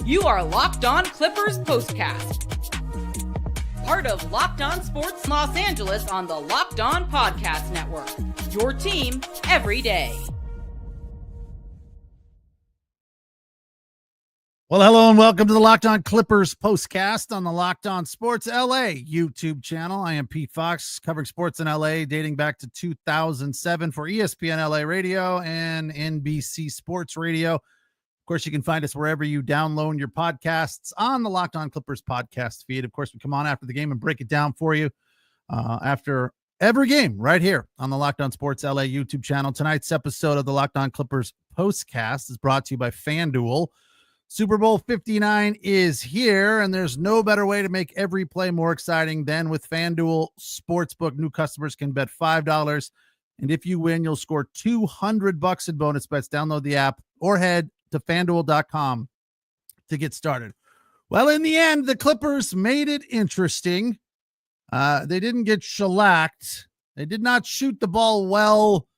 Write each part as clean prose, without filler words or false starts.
You are Locked On Clippers Postcast, part of Locked On Sports Los Angeles on the Locked On Podcast Network. Your team every day. Well, hello and welcome to the Locked On Clippers Postcast on the Locked On Sports LA YouTube channel. I am Pete Fox, covering sports in LA dating back to 2007 for ESPN LA Radio and NBC Sports Radio. Of course, you can find us wherever you download your podcasts on the Locked On Clippers podcast feed. Of course, we come on after the game and break it down for you after every game right here on the Locked On Sports LA YouTube channel. Tonight's episode of the Locked On Clippers Postcast is brought to you by FanDuel. Super Bowl 59 is here, and there's no better way to make every play more exciting than with FanDuel Sportsbook. New customers can bet $5, and if you win, you'll score $200 in bonus bets. Download the app or head to FanDuel.com to get started. Well, in the end, the Clippers made it interesting. They didn't get shellacked. They did not shoot the ball well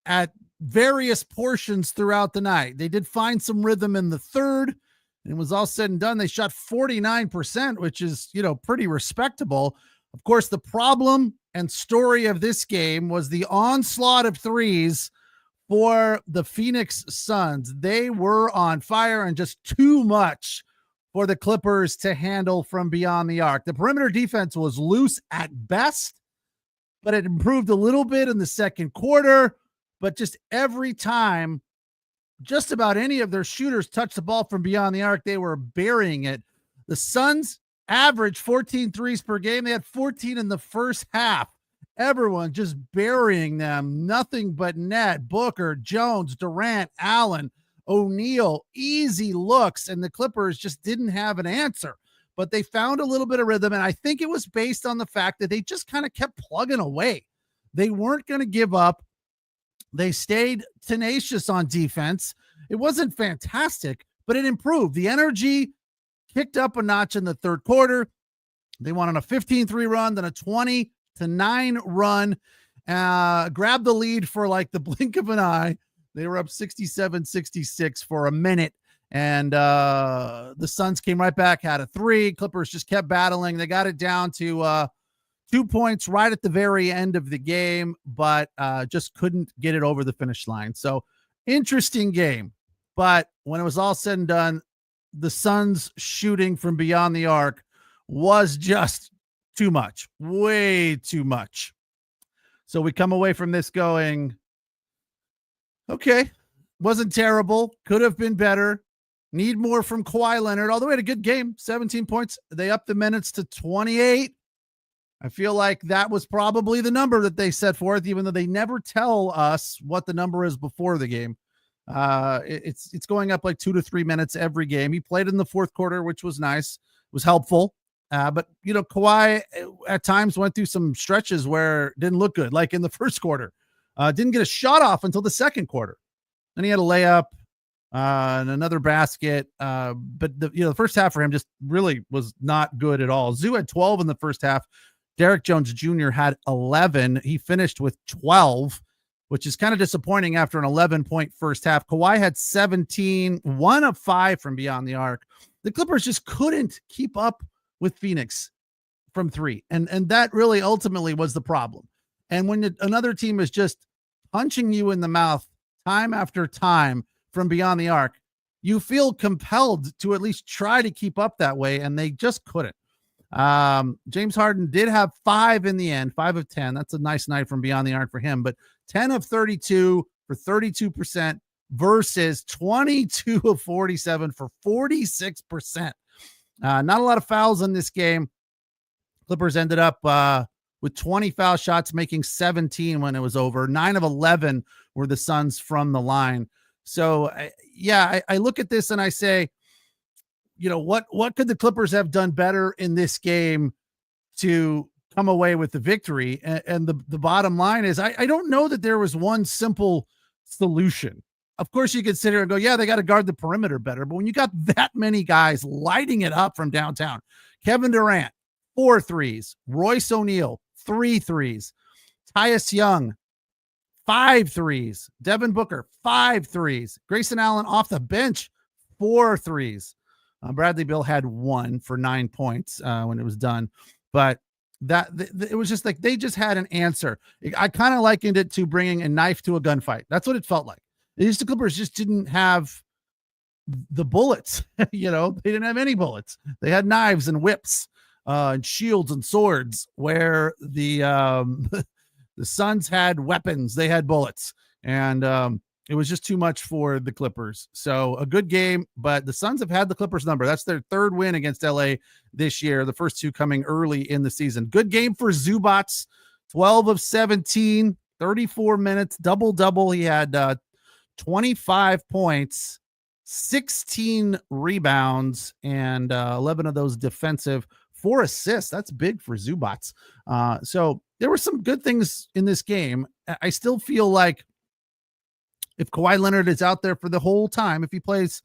at various portions throughout the night. They did find some rhythm in the third, and it was all said and done. They shot 49%, which is, pretty respectable. Of course, the problem and story of this game was the onslaught of threes for the Phoenix Suns. They were on fire and just too much for the Clippers to handle from beyond the arc. The perimeter defense was loose at best, but it improved a little bit in the second quarter. But just every time just about any of their shooters touched the ball from beyond the arc, they were burying it. The Suns averaged 14 threes per game. They had 14 in the first half. Everyone just burying them. Nothing but net. Booker, Jones, Durant, Allen, O'Neal, easy looks. And the Clippers just didn't have an answer. But they found a little bit of rhythm. And I think it was based on the fact that they just kind of kept plugging away. They weren't going to give up. They stayed tenacious on defense. It wasn't fantastic, but it improved. The energy kicked up a notch in the third quarter. They went on a 15-3 run, then a 20-9 run, grabbed the lead for like the blink of an eye. They were up 67-66 for a minute, and the Suns came right back, had a three. Clippers just kept battling. They got it down to 2 points right at the very end of the game, but just couldn't get it over the finish line. So interesting game. But when it was all said and done, the Suns shooting from beyond the arc was just too much, way too much. So we come away from this going, okay, wasn't terrible. Could have been better. Need more from Kawhi Leonard, although he had a good game, 17 points. They upped the minutes to 28. I feel like that was probably the number that they set forth, even though they never tell us what the number is before the game. It's going up like 2 to 3 minutes every game. He played in the fourth quarter, which was nice, was helpful. But Kawhi at times went through some stretches where it didn't look good, like in the first quarter. Didn't get a shot off until the second quarter. Then he had a layup and another basket. But the first half for him just really was not good at all. Zoo had 12 in the first half. Derek Jones Jr. had 11. He finished with 12, which is kind of disappointing after an 11-point first half. Kawhi had 17, 1 of 5 from beyond the arc. The Clippers just couldn't keep up with Phoenix from three. And that really ultimately was the problem. And when another team is just punching you in the mouth time after time from beyond the arc, you feel compelled to at least try to keep up that way, and they just couldn't. James Harden did have 5 in the end, 5 of 10. That's a nice night from beyond the arc for him, but 10 of 32 for 32% versus 22 of 47 for 46%. Not a lot of fouls in this game. Clippers ended up with 20 foul shots, making 17 when it was over. 9 of 11 were the Suns from the line. So I look at this and I say, what could the Clippers have done better in this game to come away with the victory? And the bottom line is, I don't know that there was one simple solution. Of course, you could sit here and go, yeah, they got to guard the perimeter better. But when you got that many guys lighting it up from downtown, Kevin Durant, 4 threes, Royce O'Neal, 3 threes, Tyus Young, 5 threes, Devin Booker, 5 threes, Grayson Allen off the bench, 4 threes. Bradley Beal had 1 for 9 points when it was done. But it was just like they just had an answer. I kind of likened it to bringing a knife to a gunfight. That's what it felt like. The Clippers just didn't have the bullets. They didn't have any bullets. They had knives and whips and shields and swords, where the the Suns had weapons. They had bullets, and it was just too much for the Clippers. So a good game, but the Suns have had the Clippers number. That's their 3rd win against LA this year. The first 2 coming early in the season. Good game for Zubac, 12 of 17, 34 minutes, double-double. He had 25 points, 16 rebounds, and 11 of those defensive, 4 assists. That's big for Zubac. So there were some good things in this game. I still feel like if Kawhi Leonard is out there for the whole time, if he plays,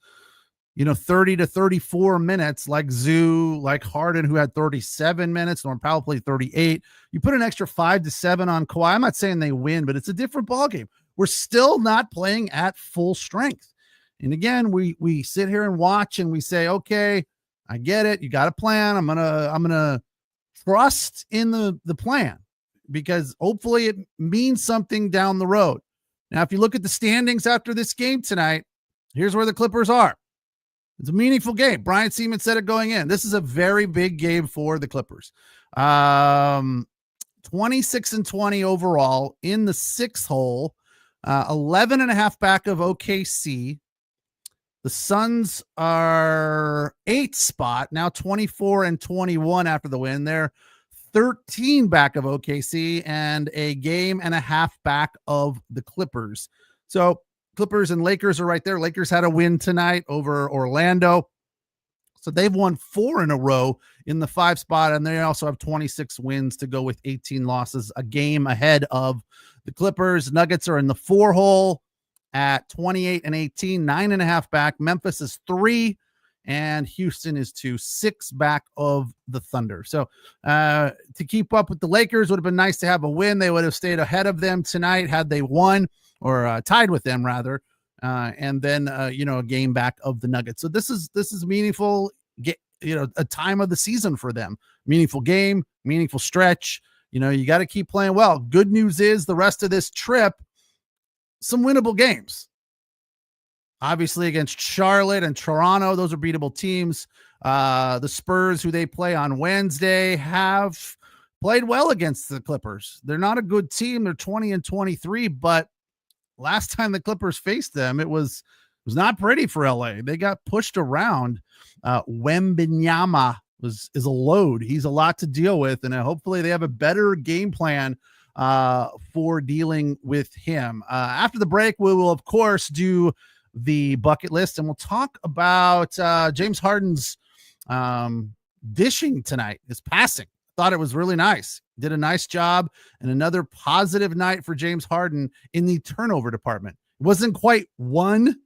30 to 34 minutes, like Zoo, like Harden, who had 37 minutes, Norm Powell played 38, you put an extra 5 to 7 on Kawhi. I'm not saying they win, but it's a different ballgame. We're still not playing at full strength. And again, we sit here and watch and we say, okay, I get it. You got a plan. I'm gonna trust in the plan, because hopefully it means something down the road. Now, if you look at the standings after this game tonight, here's where the Clippers are. It's a meaningful game. Brian Seaman said it going in. This is a very big game for the Clippers. 26-20 overall in the 6th hole, 11.5 back of OKC. The Suns are 8th spot, now 24-21 after the win. They're 13 back of OKC and a game and a half back of the Clippers. So Clippers and Lakers are right there. Lakers had a win tonight over Orlando. So they've won 4 in a row in the 5 spot, and they also have 26 wins to go with 18 losses, a game ahead of the Clippers. Nuggets are in the 4 hole at 28-18, 9.5 back. Memphis is 3, and Houston is 2, 6 back of the Thunder. So to keep up with the Lakers would have been nice to have a win. They would have stayed ahead of them tonight had they won, or tied with them rather. And then, a game back of the Nuggets. So this is meaningful, a time of the season for them. Meaningful game, meaningful stretch. You got to keep playing well. Good news is the rest of this trip, some winnable games. Obviously against Charlotte and Toronto, those are beatable teams. The Spurs, who they play on Wednesday, have played well against the Clippers. They're not a good team. They're 20-23, but last time the Clippers faced them, it was not pretty for LA. They got pushed around. Wembanyama is a load. He's a lot to deal with, and hopefully they have a better game plan for dealing with him. After the break, we will, of course, do the bucket list, and we'll talk about James Harden's dishing tonight, his passing. Thought it was really nice. Did a nice job, and another positive night for James Harden in the turnover department. It wasn't quite one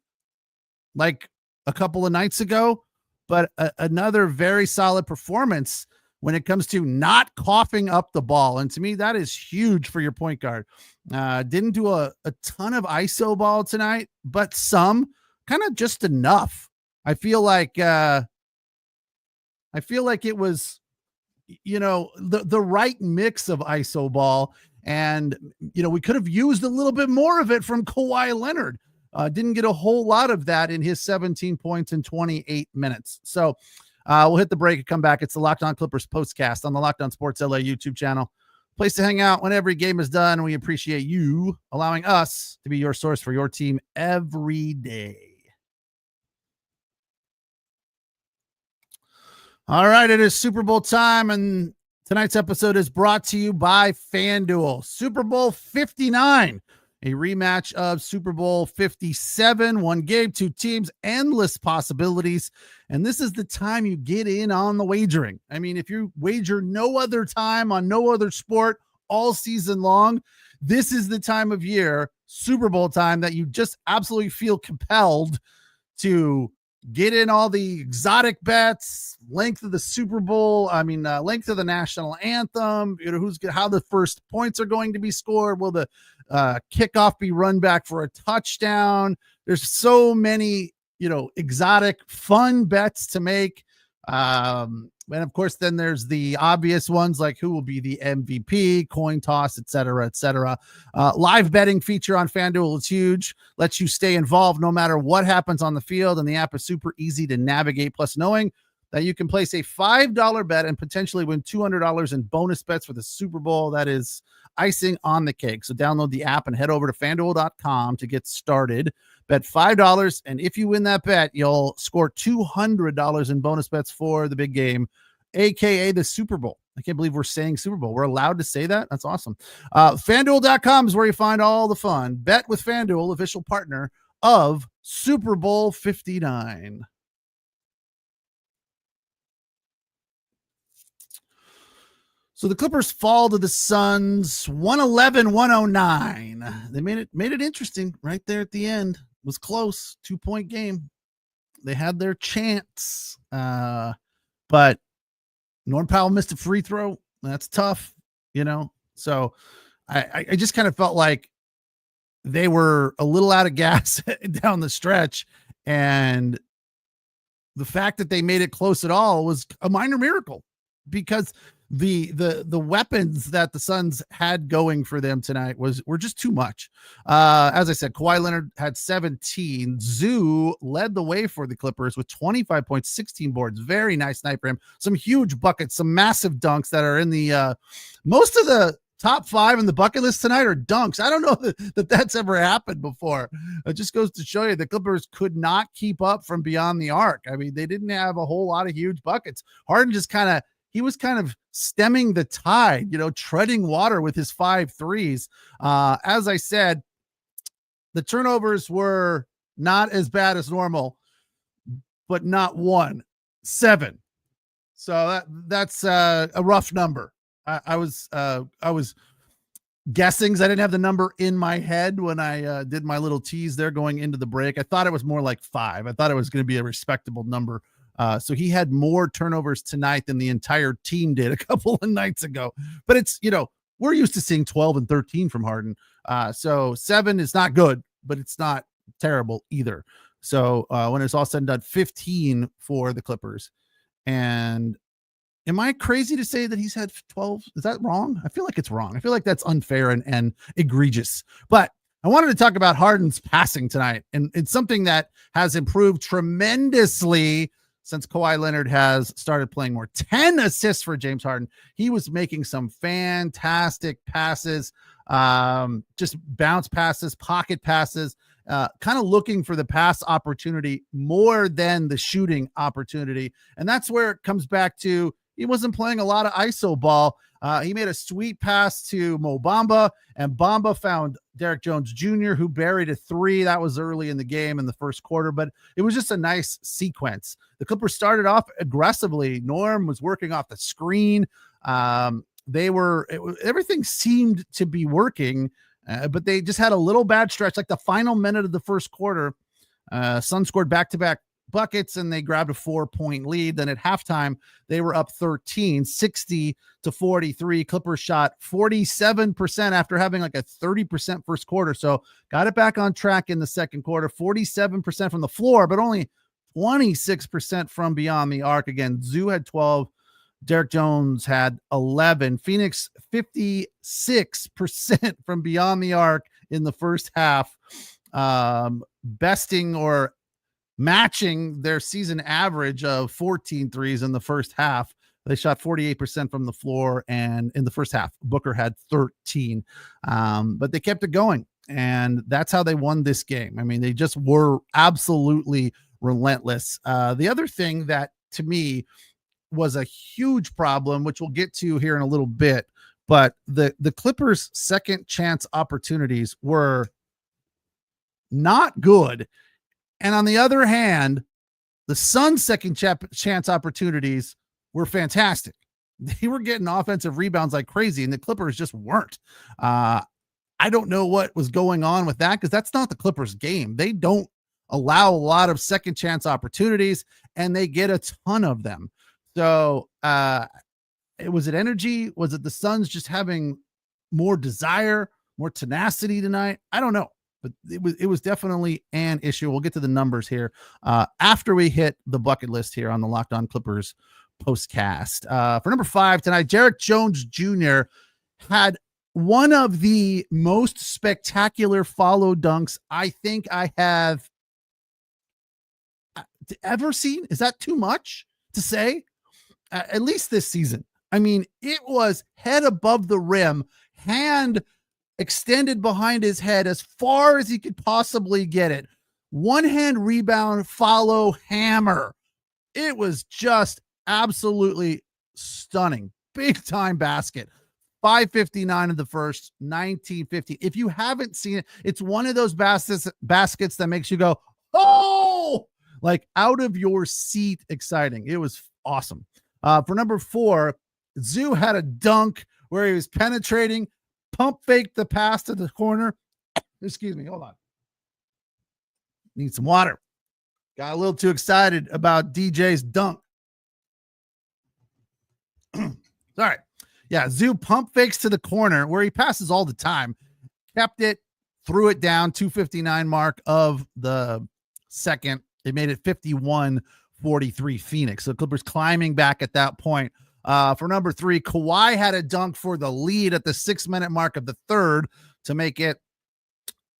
like a couple of nights ago, but another very solid performance when it comes to not coughing up the ball. And to me, that is huge for your point guard. Didn't do a ton of ISO ball tonight, but some, kind of just enough. I feel like it was, the right mix of ISO ball. And, we could have used a little bit more of it from Kawhi Leonard. Didn't get a whole lot of that in his 17 points in 28 minutes. So we'll hit the break and come back. It's the Locked On Clippers postcast on the Locked On Sports LA YouTube channel. Place to hang out when every game is done. We appreciate you allowing us to be your source for your team every day. All right, it is Super Bowl time, and tonight's episode is brought to you by FanDuel. Super Bowl 59, a rematch of Super Bowl 57. One game, 2 teams, endless possibilities. And this is the time you get in on the wagering. I mean, if you wager no other time on no other sport all season long, this is the time of year, Super Bowl time, that you just absolutely feel compelled to get in all the exotic bets, length of the Super Bowl. Length of the national anthem, how the first points are going to be scored. Will the kickoff be run back for a touchdown? There's so many exotic, fun bets to make. And of course, then there's the obvious ones like who will be the MVP, coin toss, et cetera, et cetera. Live betting feature on FanDuel is huge. Lets you stay involved no matter what happens on the field. And the app is super easy to navigate. Plus, knowing that you can place a $5 bet and potentially win $200 in bonus bets for the Super Bowl. That is icing on the cake. So download the app and head over to FanDuel.com to get started. Bet $5, and if you win that bet, you'll score $200 in bonus bets for the big game, aka the Super Bowl. I can't believe we're saying Super Bowl. We're allowed to say that? That's awesome. FanDuel.com is where you find all the fun. Bet with FanDuel, official partner of Super Bowl 59. So the Clippers fall to the Suns 111-109. They made it interesting right there at the end. It was close, 2-point game. They had their chance, but Norm Powell missed a free throw. That's tough, So I just kind of felt like they were a little out of gas down the stretch, and the fact that they made it close at all was a minor miracle because the weapons that the Suns had going for them tonight were just too much. As I said, Kawhi Leonard had 17. Zoo led the way for the Clippers with 25 points, 16 boards. Very nice night for him. Some huge buckets, some massive dunks that are in the most of the top 5 in the bucket list tonight are dunks. I don't know that's ever happened before. It just goes to show you the Clippers could not keep up from beyond the arc. I mean, they didn't have a whole lot of huge buckets. Harden just he was kind of stemming the tide, treading water with his 5 threes. As I said, the turnovers were not as bad as normal, but not 7. So that's a rough number. I was guessing because I didn't have the number in my head when I did my little tease there going into the break. I thought it was more like 5. I thought it was going to be a respectable number. So he had more turnovers tonight than the entire team did a couple of nights ago. But it's, we're used to seeing 12 and 13 from Harden. So 7 is not good, but it's not terrible either. So when it's all said and done, 15 for the Clippers. And am I crazy to say that he's had 12? Is that wrong? I feel like it's wrong. I feel like that's unfair and egregious. But I wanted to talk about Harden's passing tonight. And it's something that has improved tremendously since Kawhi Leonard has started playing more. 10 assists for James Harden. He was making some fantastic passes, just bounce passes, pocket passes, kind of looking for the pass opportunity more than the shooting opportunity. And that's where it comes back to he wasn't playing a lot of ISO ball. He made a sweet pass to Mo Bamba, and Bamba found Derek Jones Jr., who buried a 3. That was early in the game in the first quarter, but it was just a nice sequence. The Clippers started off aggressively. Norm was working off the screen. Everything seemed to be working, but they just had a little bad stretch. Like the final minute of the first quarter, Suns scored back-to-back buckets and they grabbed a 4-point lead. Then at halftime, they were up 13, 60-43. Clippers shot 47% after having like a 30% first quarter. So got it back on track in the second quarter, 47% from the floor, but only 26% from beyond the arc. Again, Zoo had 12. Derek Jones had 11. Phoenix, 56% from beyond the arc in the first half, besting or matching their season average of 14 threes in the first half. They shot 48% from the floor, and in the first half, Booker had 13. But they kept it going, and that's how they won this game. I mean, they just were absolutely relentless. The other thing that, to me, was a huge problem, which we'll get to here in a little bit, but the Clippers' second chance opportunities were not good. And on the other hand, the Suns' second chance opportunities were fantastic. They were getting offensive rebounds like crazy, and the Clippers just weren't. I don't know what was going on with that because that's not the Clippers' game. They don't allow a lot of second chance opportunities, and they get a ton of them. So was it energy? Was it the Suns just having more desire, more tenacity tonight? I don't know. but it was definitely an issue. We'll get to the numbers here after we hit the bucket list here on the Locked On Clippers postcast. For number 5 tonight, Jarek Jones Jr. had one of the most spectacular follow dunks I think I have ever seen. Is that too much to say? At least this season. I mean, it was head above the rim, hand extended behind his head as far as he could possibly get it. One hand rebound, follow, hammer. It was just absolutely stunning. Big time basket. 5:59 of the first, 19:50. If you haven't seen it, it's one of those baskets that makes you go, oh, like out of your seat exciting. It was awesome. For number 4, Zoo had a dunk where he was penetrating, pump faked the pass to the corner. Excuse me, hold on. Need some water. Got a little too excited about DJ's dunk. Sorry. Yeah, Zoo pump fakes to the corner where he passes all the time. Kept it, threw it down, 2:59 mark of the second. It made it 51-43 Phoenix. So Clippers climbing back at that point. For number 3, Kawhi had a dunk for the lead at the 6-minute mark of the third to make it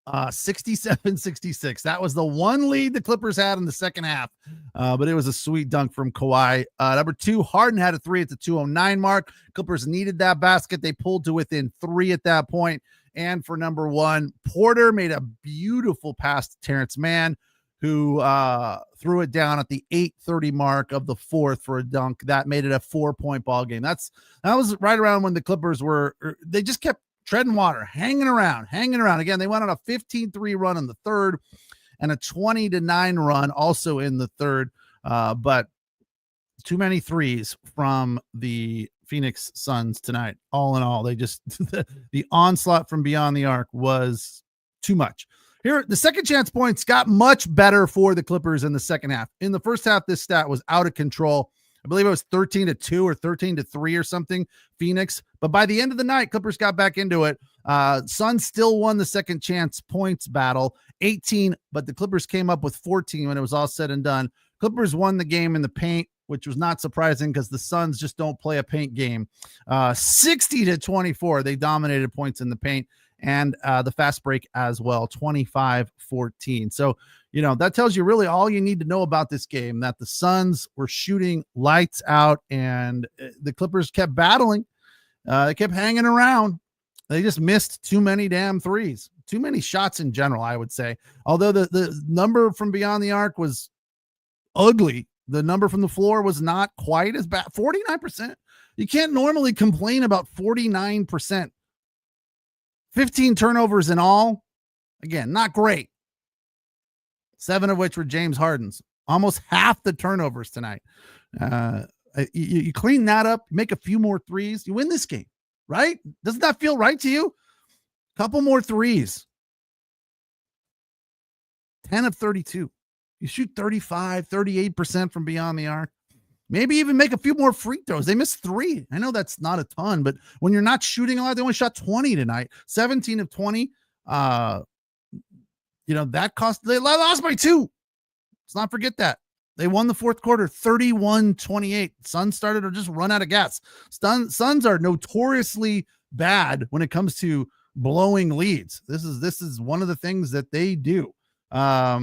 67-66. That was the one lead the Clippers had in the second half, but it was a sweet dunk from Kawhi. Number 2, Harden had a 3 at the 2:09 mark. Clippers needed that basket. They pulled to within 3 at that point. And for number 1, Porter made a beautiful pass to Terrence Mann, who threw it down at the 8:30 mark of the fourth for a dunk. That made it a 4-point ball game. That was right around when the Clippers they just kept treading water, hanging around. Again, they went on a 15-3 run in the third and a 20-9 run also in the third. But too many threes from the Phoenix Suns tonight. All in all, they just the onslaught from beyond the arc was too much. Here, the second chance points got much better for the Clippers in the second half. In the first half, this stat was out of control. I believe it was 13-2 or 13-3 or something, Phoenix. But by the end of the night, Clippers got back into it. Suns still won the second chance points battle, 18, but the Clippers came up with 14 when it was all said and done. Clippers won the game in the paint, which was not surprising because the Suns just don't play a paint game. 60-24, they dominated points in the paint, and the fast break as well, 25-14. So, that tells you really all you need to know about this game, that the Suns were shooting lights out and the Clippers kept battling. They kept hanging around. They just missed too many damn threes, too many shots in general, I would say. Although the number from beyond the arc was ugly, the number from the floor was not quite as bad. 49%. You can't normally complain about 49%. 15 turnovers in all. Again, not great. 7 of which were James Harden's. Almost half the turnovers tonight. You clean that up, make a few more threes, you win this game, right? Doesn't that feel right to you? Couple more threes. 10 of 32. You shoot 35, 38% from beyond the arc. Maybe even make a few more free throws. They missed 3. I know that's not a ton, but when you're not shooting a lot, they only shot 20 tonight. 17 of 20. That cost, they lost by 2. Let's not forget that. They won the fourth quarter 31-28. Suns started to just run out of gas. Suns are notoriously bad when it comes to blowing leads. This is one of the things that they do. I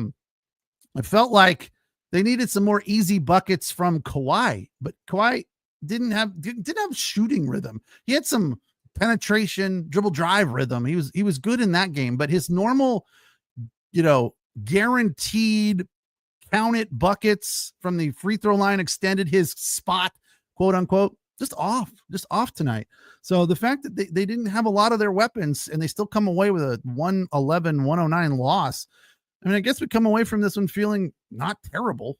felt like they needed some more easy buckets from Kawhi, but Kawhi didn't have shooting rhythm. He had some penetration, dribble drive rhythm. He was good in that game, but his normal, guaranteed counted buckets from the free throw line extended his spot, quote unquote, just off tonight. So the fact that they didn't have a lot of their weapons and they still come away with a 111-109 loss. I mean, I guess we come away from this one feeling not terrible.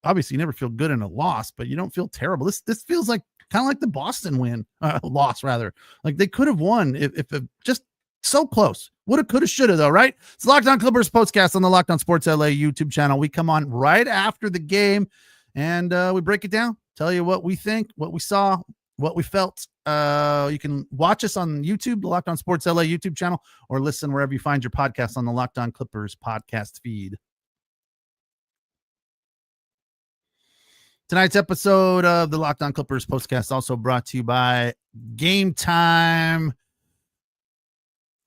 Obviously you never feel good in a loss, but you don't feel terrible. This feels like kind of like the Boston loss rather. Like they could have won if just so close. Woulda, coulda, shoulda though, right? It's Locked On Clippers postcast on the Locked On Sports LA YouTube channel. We come on right after the game and we break it down, tell you what we think, what we saw, what we felt. You can watch us on YouTube, the Locked On Sports LA YouTube channel, or listen wherever you find your podcast on the Locked On Clippers podcast feed. Tonight's episode of the Locked On Clippers postcast also brought to you by Game Time.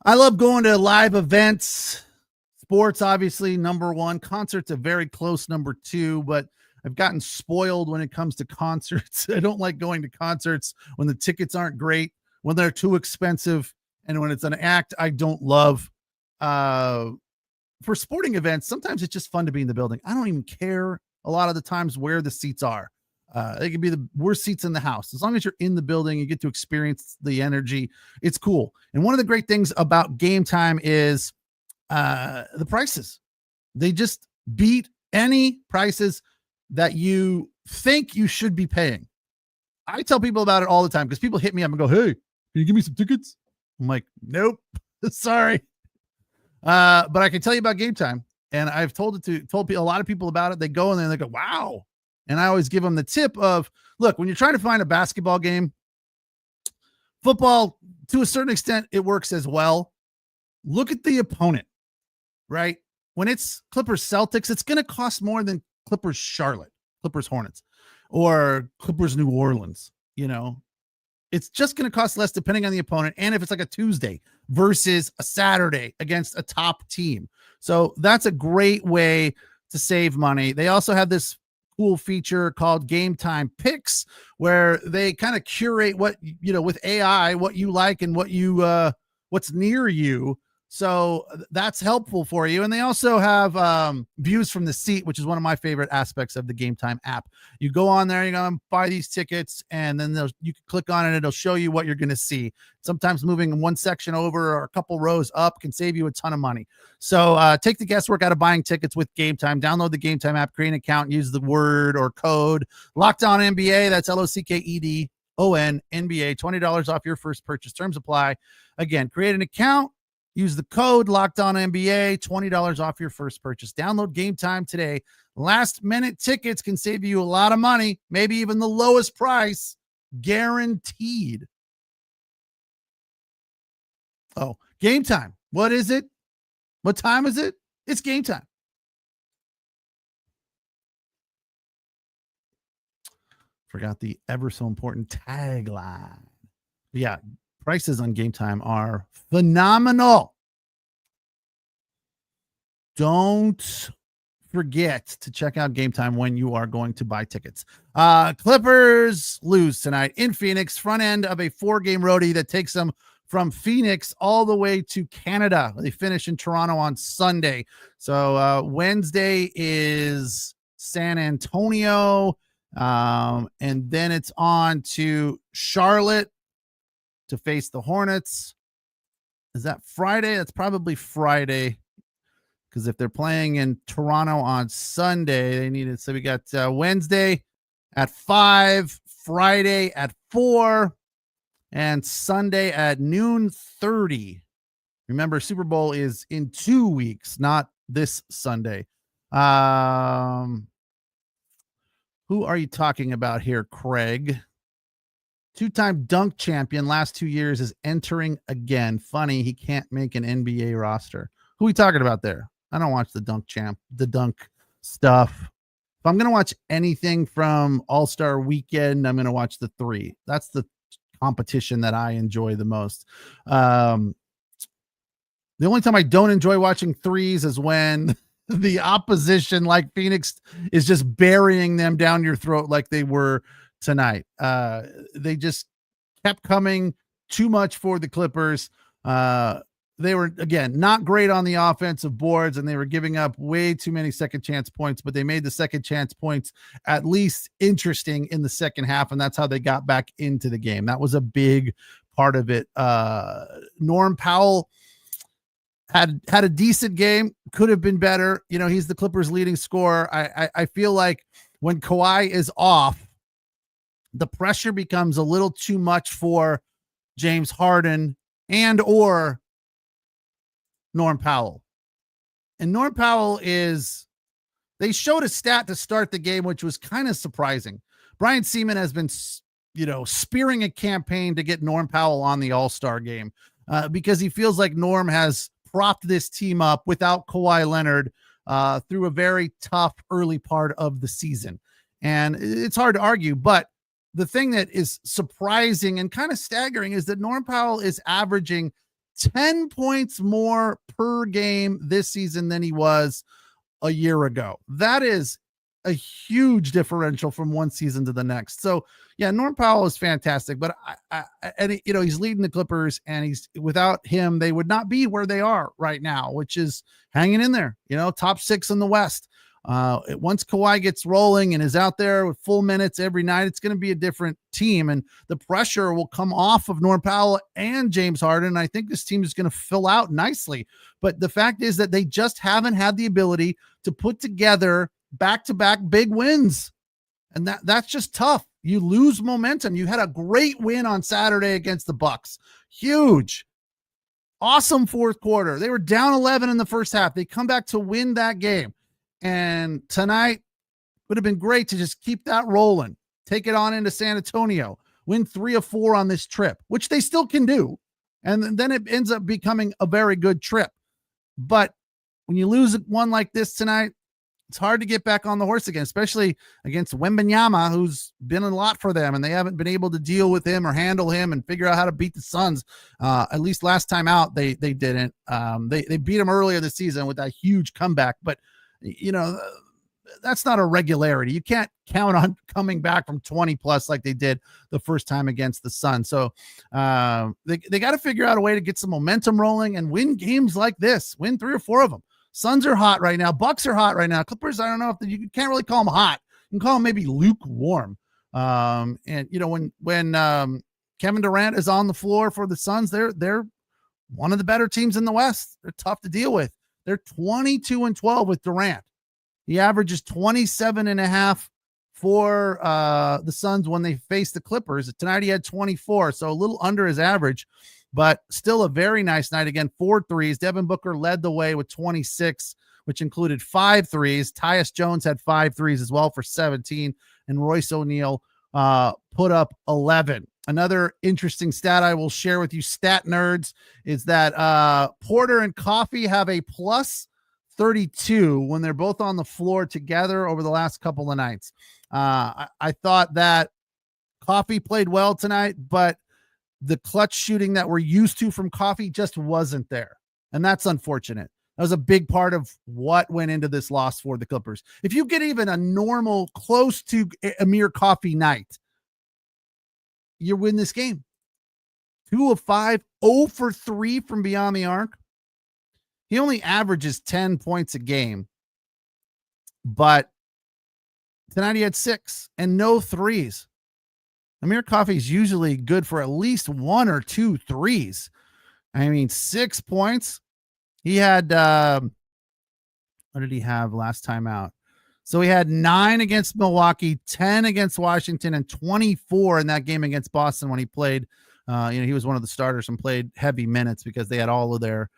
I love going to live events. Sports, obviously, number one. Concerts, a very close number two, but I've gotten spoiled when it comes to concerts. I don't like going to concerts when the tickets aren't great, when they're too expensive, and when it's an act I don't love. For sporting events, sometimes it's just fun to be in the building. I don't even care a lot of the times where the seats are. They could be the worst seats in the house. As long as you're in the building, you get to experience the energy. It's cool. And one of the great things about Game Time is the prices. They just beat any prices that you think you should be paying. I tell people about it all the time because people hit me up and go, "Hey, can you give me some tickets?" I'm like, "Nope, sorry." But I can tell you about Game Time. And I've told a lot of people about it. They go and they go, "Wow." And I always give them the tip of, look, when you're trying to find a basketball game, football, to a certain extent, it works as well. Look at the opponent, right? When it's Clippers Celtics, it's going to cost more than Clippers Charlotte, Clippers Hornets, or Clippers New Orleans. It's just going to cost less depending on the opponent. And if it's like a Tuesday versus a Saturday against a top team. So that's a great way to save money. They also have this cool feature called Game Time Picks, where they kind of curate what, with AI, what you like and what's near you. So that's helpful for you. And they also have views from the seat, which is one of my favorite aspects of the Game Time app. You go on there, you're going to buy these tickets, and then you can click on it. It'll show you what you're going to see. Sometimes moving one section over or a couple rows up can save you a ton of money. So take the guesswork out of buying tickets with Game Time. Download the Game Time app, create an account, use the word or code Locked On NBA. That's LOCKEDON NBA. $20 off your first purchase. Terms apply. Again, create an account. Use the code Locked On NBA, $20 off your first purchase. Download Game Time today. Last minute tickets can save you a lot of money, maybe even the lowest price, guaranteed. Oh, Game Time. What is it? What time is it? It's Game Time. Forgot the ever so important tagline. Yeah. Prices on Game Time are phenomenal. Don't forget to check out Game Time when you are going to buy tickets. Clippers lose tonight in Phoenix, front end of a 4-game roadie that takes them from Phoenix all the way to Canada. They finish in Toronto on Sunday. So Wednesday is San Antonio, and then it's on to Charlotte to face the Hornets. Is that Friday? That's probably Friday, because if they're playing in Toronto on Sunday, they need it. So we got Wednesday at 5, Friday at 4, and Sunday at noon 30. Remember, Super Bowl is in 2 weeks, not this Sunday. Who are you talking about here, Craig? Two-time dunk champion last 2 years is entering again. Funny, he can't make an NBA roster. Who are we talking about there? I don't watch the dunk stuff. If I'm going to watch anything from All-Star Weekend, I'm going to watch the 3. That's the competition that I enjoy the most. The only time I don't enjoy watching threes is when the opposition, like Phoenix, is just burying them down your throat like they were tonight. They just kept coming too much for the Clippers. They were, again, not great on the offensive boards, and they were giving up way too many second chance points, but they made the second chance points at least interesting in the second half, and that's how they got back into the game. That was a big part of it. Norm Powell had a decent game, could have been better. He's the Clippers' leading scorer. I feel like when Kawhi is off, the pressure becomes a little too much for James Harden and or Norm Powell. And Norm Powell they showed a stat to start the game, which was kind of surprising. Brian Seaman has been, spearing a campaign to get Norm Powell on the All-Star game because he feels like Norm has propped this team up without Kawhi Leonard through a very tough early part of the season. And it's hard to argue, but the thing that is surprising and kind of staggering is that Norm Powell is averaging 10 points more per game this season than he was a year ago. That is a huge differential from one season to the next. So yeah, Norm Powell is fantastic, but he's leading the Clippers, and without him, they would not be where they are right now, which is hanging in there, top 6 in the West. Once Kawhi gets rolling and is out there with full minutes every night, it's going to be a different team, and the pressure will come off of Norm Powell and James Harden. I think this team is going to fill out nicely, but the fact is that they just haven't had the ability to put together back-to-back big wins, and that's just tough. You lose momentum. You had a great win on Saturday against the Bucks. Huge. Awesome fourth quarter. They were down 11 in the first half. They come back to win that game. And tonight would have been great to just keep that rolling, take it on into San Antonio, win 3 of 4 on this trip, which they still can do. And then it ends up becoming a very good trip. But when you lose one like this tonight, it's hard to get back on the horse again, especially against Wembanyama, who's been a lot for them, and they haven't been able to deal with him or handle him and figure out how to beat the Suns. At least last time out, they didn't. They beat him earlier this season with that huge comeback, but that's not a regularity. You can't count on coming back from 20 plus like they did the first time against the Suns. So they got to figure out a way to get some momentum rolling and win games like this, win 3 or 4 of them. Suns are hot right now. Bucks are hot right now. Clippers, I don't know if you can't really call them hot. You can call them maybe lukewarm. When Kevin Durant is on the floor for the Suns, they're one of the better teams in the West. They're tough to deal with. They're 22-12 with Durant. He averages 27.5 for the Suns when they face the Clippers. Tonight he had 24, so a little under his average, but still a very nice night. Again, 4 threes. Devin Booker led the way with 26, which included 5 threes. Tyus Jones had 5 threes as well for 17, and Royce O'Neal put up 11. Another interesting stat I will share with you, stat nerds, is that Porter and Coffee have a plus 32 when they're both on the floor together over the last couple of nights. I thought that Coffee played well tonight, but the clutch shooting that we're used to from Coffee just wasn't there. And that's unfortunate. That was a big part of what went into this loss for the Clippers. If you get even a normal, close to Amir Coffee night, you win this game. 2 of 5, 0 for 3 from beyond the arc. He only averages 10 points a game, but tonight he had 6 and no threes. Amir Coffee is usually good for at least 1 or 2 threes. I mean, 6 points. He had, what did he have last time out? So he had 9 against Milwaukee, 10 against Washington, and 24 in that game against Boston when he played. He was one of the starters and played heavy minutes because they had all of their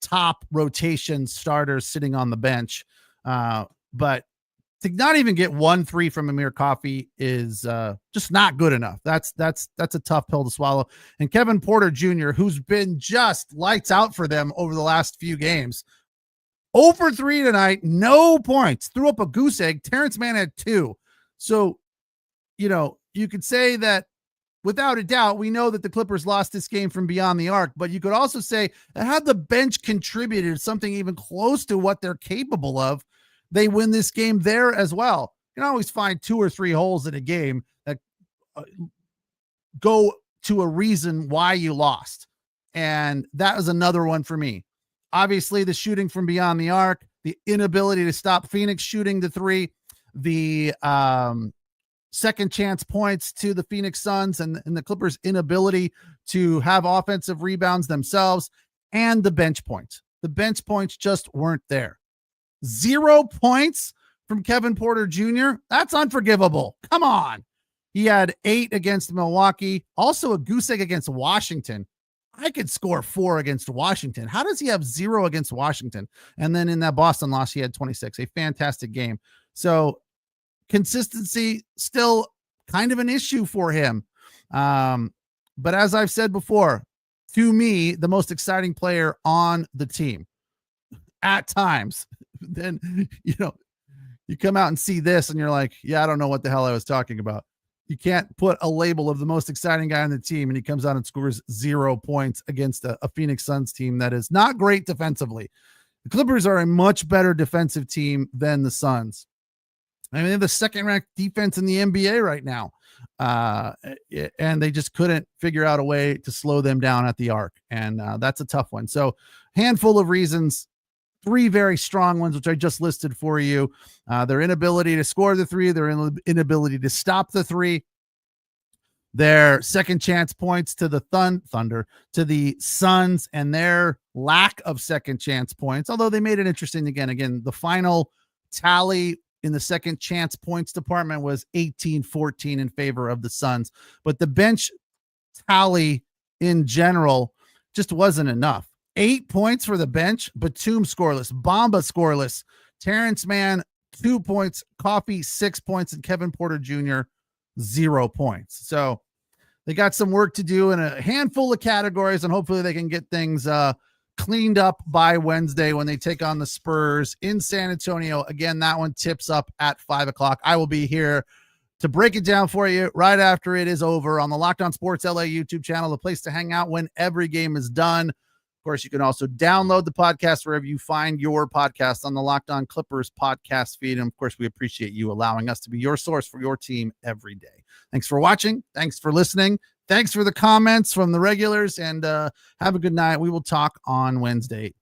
top rotation starters sitting on the bench. But to not even get 1 3 from Amir Coffee is just not good enough. That's a tough pill to swallow. And Kevin Porter Jr., who's been just lights out for them over the last few games, 0 for 3 tonight, no points, threw up a goose egg. Terrence Mann had 2. So, you could say that without a doubt, we know that the Clippers lost this game from beyond the arc, but you could also say that had the bench contributed something even close to what they're capable of, they win this game there as well. You can always find 2 or 3 holes in a game that go to a reason why you lost. And that was another one for me. Obviously, the shooting from beyond the arc, the inability to stop Phoenix shooting the 3, the second chance points to the Phoenix Suns and the Clippers' inability to have offensive rebounds themselves, and the bench points. The bench points just weren't there. 0 points from Kevin Porter Jr. That's unforgivable. Come on. He had 8 against Milwaukee, also a goose egg against Washington. I could score 4 against Washington. How does he have 0 against Washington? And then in that Boston loss, he had 26, a fantastic game. So consistency still kind of an issue for him. But as I've said before, to me, the most exciting player on the team at times, then, you come out and see this and you're like, yeah, I don't know what the hell I was talking about. You can't put a label of the most exciting guy on the team and he comes out and scores 0 points against a Phoenix Suns team that is not great defensively. The Clippers are a much better defensive team than the Suns. I mean, they're the second-ranked defense in the NBA right now. And they just couldn't figure out a way to slow them down at the arc. And that's a tough one. So handful of reasons, 3 very strong ones, which I just listed for you. Their inability to score the 3, their inability to stop the 3, their second chance points to the Thunder, to the Suns, and their lack of second chance points. Although they made it interesting again, the final tally in the second chance points department was 18-14 in favor of the Suns, but the bench tally in general just wasn't enough. 8 points for the bench, Batum scoreless, Bamba scoreless, Terrence Mann 2 points, Coffee 6 points, and Kevin Porter Jr. 0 points. So they got some work to do in a handful of categories, and hopefully they can get things cleaned up by Wednesday when they take on the Spurs in San Antonio. Again, that one tips up at 5:00. I will be here to break it down for you right after it is over on the Locked On Sports LA YouTube channel, the place to hang out when every game is done. Of course, you can also download the podcast wherever you find your podcast on the Locked On Clippers podcast feed. And of course, we appreciate you allowing us to be your source for your team every day. Thanks for watching. Thanks for listening. Thanks for the comments from the regulars, and have a good night. We will talk on Wednesday.